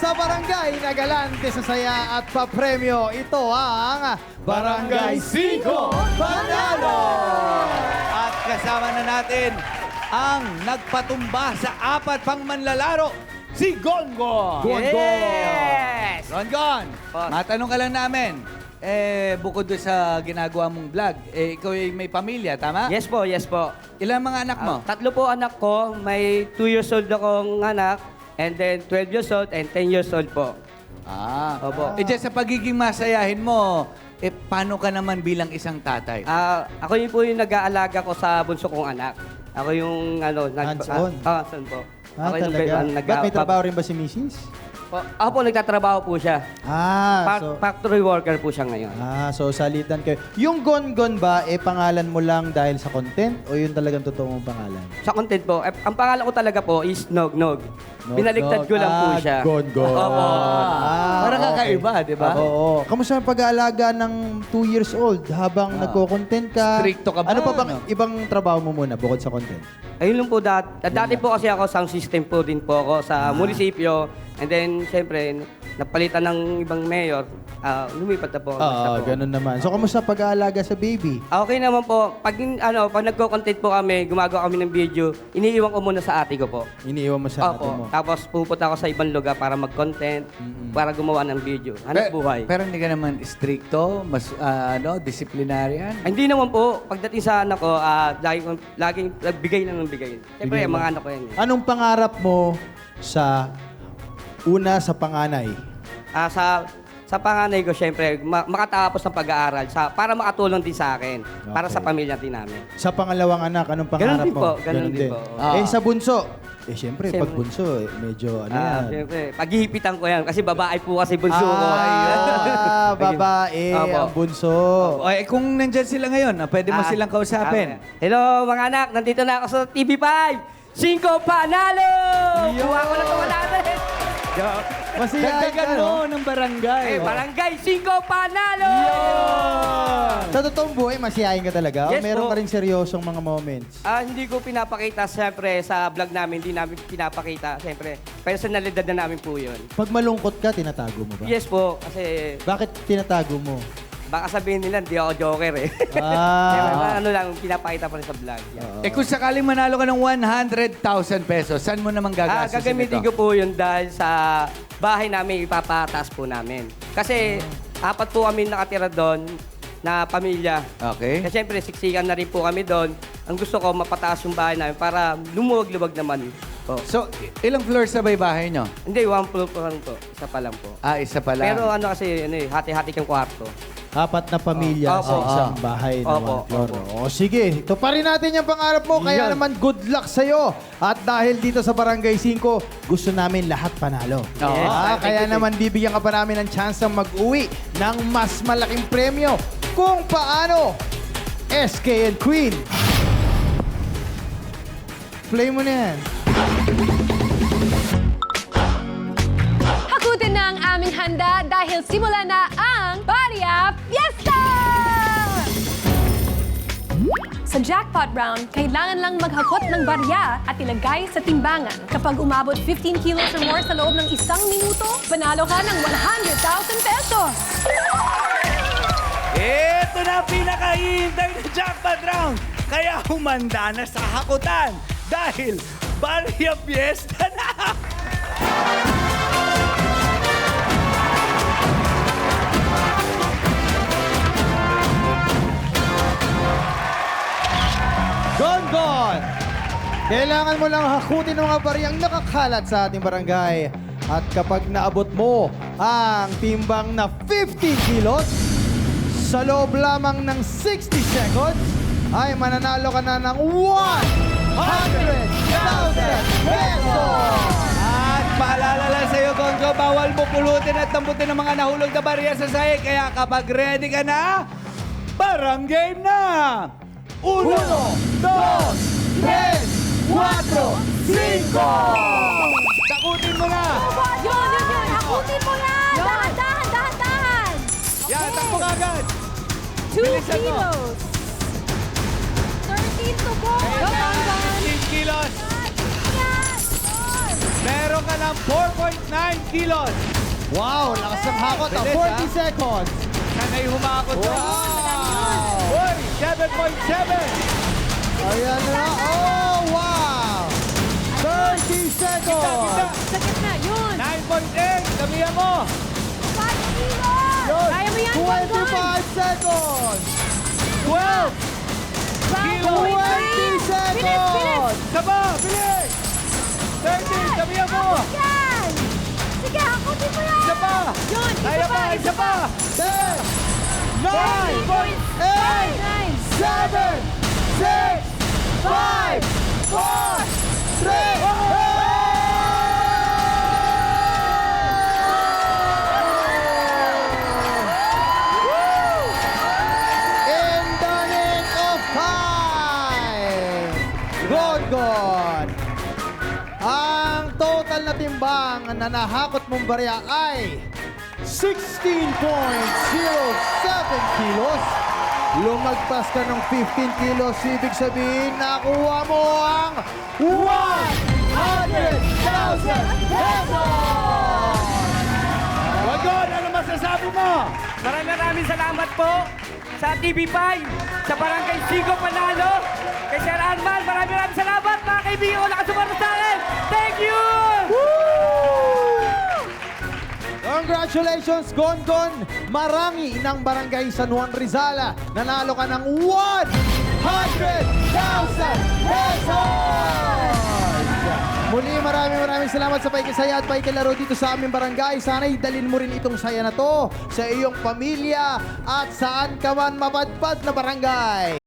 sa barangay Nagalante sa saya at papremyo. Ito ang Barangay 5 Panalo! At kasama na natin ang nagpatumba sa 4 pang manlalaro, si Gongon. Yes! Gongon, Boss. matanong ka lang namin, bukod doon sa ginagawa mong vlog, ikaw ay may pamilya, tama? Yes po, yes po. Ilang mga anak mo? Tatlo po anak ko. May 2 years old akong anak. And then 12 years old and 10 years old po. Opo. Dyan sa pagiging masayahin mo, paano ka naman bilang isang tatay? Ako yun po yung nag-aalaga ko sa bunso kong anak. Ako yung Hands-on? Hands-on po. Ako yung talaga? Ba't may trabaho rin ba si Mrs.? Ako po, nagtatrabaho po siya. Factory worker po siya ngayon. So salitan kayo. Yung Gongon ba, pangalan mo lang dahil sa content o yun talagang totoo mong pangalan? Sa content po, ang pangalan ko talaga po is Nog. Binaligtad ko lang po siya. Gongon. Opo. Parang kakaiba, di ba? Oo. Kamusta ang pag-aalaga ng 2 years old habang nagko-content ka? Stricto ka ba? Ano pa bang ibang trabaho mo muna bukod sa content? Ayun lang po dati po kasi ako sound system po din po ako sa munisipyo. And then, siyempre, napalitan ng ibang mayor, lumipat na po. Oo, ganun naman. So, kamusta pag-aalaga sa baby? Okay naman po. Pag nagko-content po kami, gumagawa kami ng video, iniiwan ko muna sa ate ko po. Iniiwan mo sa ate mo? Tapos pupunta ako sa ibang lugar para mag-content, para gumawa ng video. Hanap buhay. Pero hindi ka naman stricto, disciplinarian? Ay, hindi naman po. Pagdating sa anak ko, laging bigay lang ng bigay. Siyempre, Bigay mga lang. anak ko yan. Anong pangarap mo sa sa panganay? Sa panganay ko, siyempre, makatapos ng pag-aaral para makatulong din sa akin, para sa Okay. pamilya din namin. Sa pangalawang anak, anong pangarap Ganun din mo? po, ganun din po. Sa bunso? Siyempre, pag Siyempre. bunso, medyo yan. Siyempre, paghihipitan ko yan kasi babae po kasi bunso ko. Babae, Opo. ang bunso. Kung nandyan sila ngayon, pwede mo silang kausapin. Hello mga anak, nandito na ako sa TV5. 5 Panalo! Kuha ko na ito natin. Masiyahin ka, no? ng barangay. Barangay 5 Panalo! Sa totoong buhay, masiyahin ka talaga? O Yes meron po. ka rin seryosong mga moments? Hindi ko pinapakita siyempre sa vlog namin, hindi namin pinapakita siyempre. Personalidad na namin po yun. Pag malungkot ka, tinatago mo ba? Yes po, kasi Bakit tinatago mo? baka sabihin nila hindi ako joker eh. Siyempre, Ah, ano lang, pinapakita pa rin sa vlog. Yan. Kung sakaling manalo ka ng 100,000 pesos, saan mo naman gagastusin Gagamitin ito? ko po yun dahil sa bahay namin, ipapataas po namin. Kasi 4 po kami nakatira doon na pamilya. Okay. Kasi siyempre, siksikan na rin po kami doon. Ang gusto ko, mapataas yung bahay namin para lumuwag-luwag naman. Po. So, ilang floors na ba yung bahay nyo? Hindi, 1 floor po lang po. Isa pa lang po. Isa pa lang. Pero ano kasi, hati-hati kang kwarto. 4 na pamilya Opo. sa isang bahay na Opo. 1 floor. O sige, tuparin natin yung pangarap mo. Kaya Yan. naman, good luck sa'yo. At dahil dito sa Barangay 5, gusto namin lahat panalo. Yes. Kaya naman, bibigyan ka pa namin ng chance na mag-uwi ng mas malaking premyo. Kung paano, SK and Queen. Play mo na yan. Hakutin na ang aming handa dahil simula na ang Barya Fiesta! Sa jackpot round, kailangan lang maghakot ng barya at ilagay sa timbangan. Kapag umabot 15 kilos or more sa loob ng 1 minuto, panalo ka ng 100,000 pesos! Ito na pinakahihintay na jackpot round. Kaya humanda na sa hakutan dahil Barya Fiesta na! Gongon! Kailangan mo lang hakutin ang mga bariyang nakakalat sa ating barangay. At kapag naabot mo ang timbang na 50 kilos, sa loob lamang ng 60 seconds, ay mananalo ka na ng 100,000 pesos! At paalala lang sa'yo, Gongo, bawal mo pulutin at tambutin ang mga nahulog na barya sa sahig. Kaya kapag ready ka na, barang game na! 1, 2, 3, 4, 5! Sakutin mo na! Yun! Hakutin mo na! Dahan! Yan, takbo ka agad! 2 Bilisan mo. kilos! 13 to go! 15 kilos! Yes! Meron ka ng 4.9 kilos. Wow, lakas ng hakot. Bilis, 40 seconds. Sanay humakot to. Wow! Uy, 7.7. Ayan na. Oh, wow! 30 seconds. Sa gitna, yun. 9.8. Damihan mo. 5 kilos. Yun. Kaya mo yan, Gongon. 25 seconds. 12. Kilo. 20 seconds. Saba, bilis. 30. Damihan mo. Yan. Sige, hakutin mo yan. Isa pa. Yun, isa Kaya pa, isa pa. 10, 9, 8, 7, 6, 5, 4, 3, in the nick of time! Gongon! Ang total na timbang na nahakot mong barya ay 16.07 kilos. Lumagpas ka ng 15 kilos, ibig sabihin nakuha mo ang 100,000 pesos! Wagon, ano masasabi mo? Maraming salamat po sa TV5, sa Barangay Sigo Panalo, kay Sir Arman. Maraming salamat mga kaibigan ko nakasumaro sa akin. Thank you! Congratulations, Gongon! Marangi ng Barangay San Juan Rizal. Nanalo ka ng 100,000 pesos! Muli, maraming salamat sa paikisaya at paikilaro dito sa aming barangay. Sana'y dalin mo rin itong saya na to sa iyong pamilya at saan ka man mapadpad na barangay.